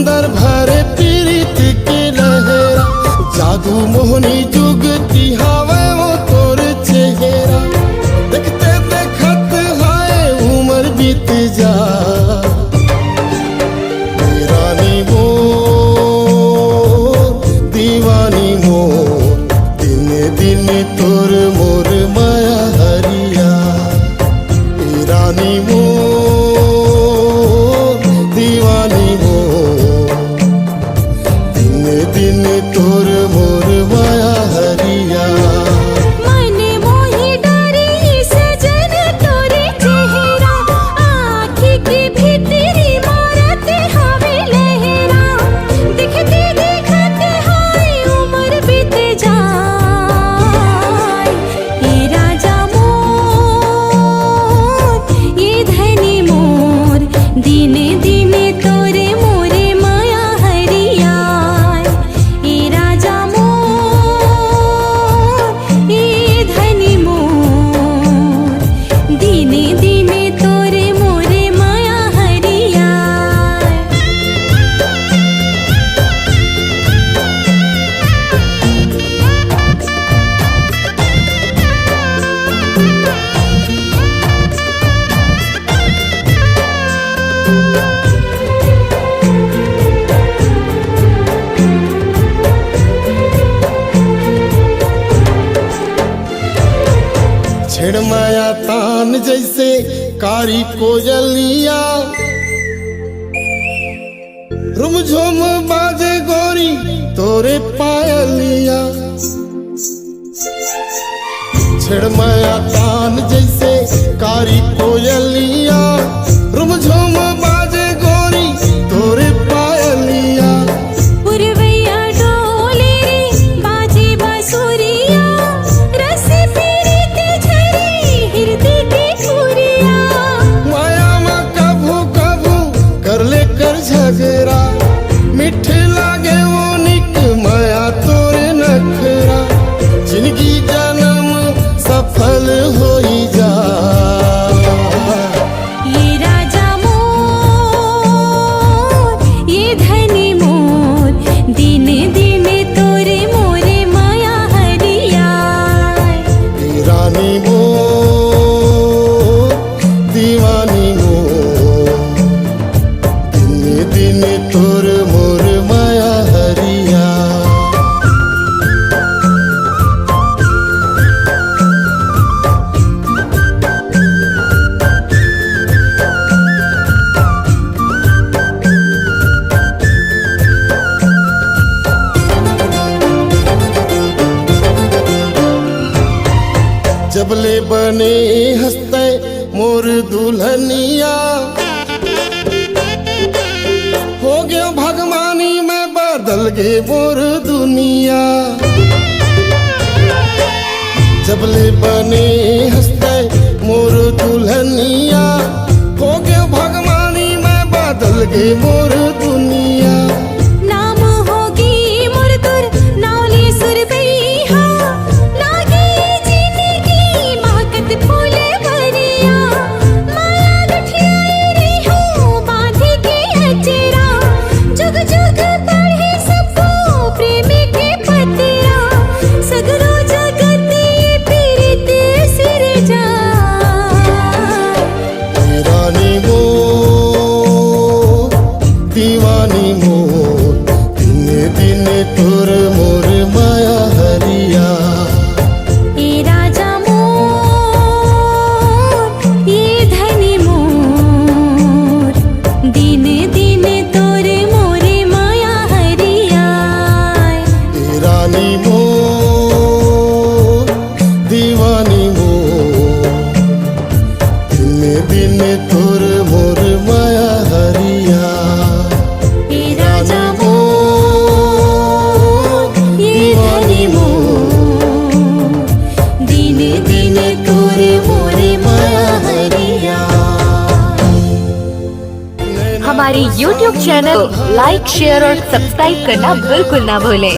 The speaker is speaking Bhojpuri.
समंदर भरे पीरित के लहरा, जादू मोहनी जुगती हवे वो तोर चेहरा। देखते देखत हाय उम्र बीत जा, रानी मोर दीवानी मोर, दिन दिन तोर मोर माया हरिया। रानी मोर दीवानी मोर, दिन दिन तोर मोर माया हरिया। छेड़ माया तान जैसे कारी कोयलिया, रुमझुम बाजे गोरी तोरे पायलिया। छेड़ माया तान जैसे कारी कोयलिया, रुमझुम बाजे गोरी तोरे पायलिया। झगड़ा मिठे लागे वो निक माया तोरे नखरा, जिंदगी जन्म सफल होई जा। ये राजा मोर, ये धनी मोर, दिन दिन तोरे मोरे माया हरिया। रानी मोर दीवानी मोर, दिन तोर मोर माया हरिया। जबले बने हंसते मोर दुल्हनिया, हो गया भगवानी में बदल गे मोर दुनिया। जबले बने हंसते मोर दुल्हनिया, हो गया भगवानी में बदल गे मोर दुनिया। नाम होगी मोर तुर नावली सुरबैया, लागे जिंदगी महकत फूल भरिया। माया गठियाई रही हूँ बांधे के अचरा, जुग जुग पढ़े सबको प्रेम के पतिया। सगरो जगत ये पीरित सिर जा। रानी मोर दीवानी मोर, दिन दिन तोर मोर माया हरिया। ये राजा मोर, ये धनी मोर, दिन दिन तोरे मोरे माया हरिया। रानी मोर दीवानी मोर, दिन दिन तोर मोर माया हरिया। ये राजा मोर, ये धनी मोर, दिन दिन तोरे मोरे माया हरिया। हमारे YouTube चैनल लाइक, शेयर और सब्सक्राइब करना बिल्कुल ना भूलें।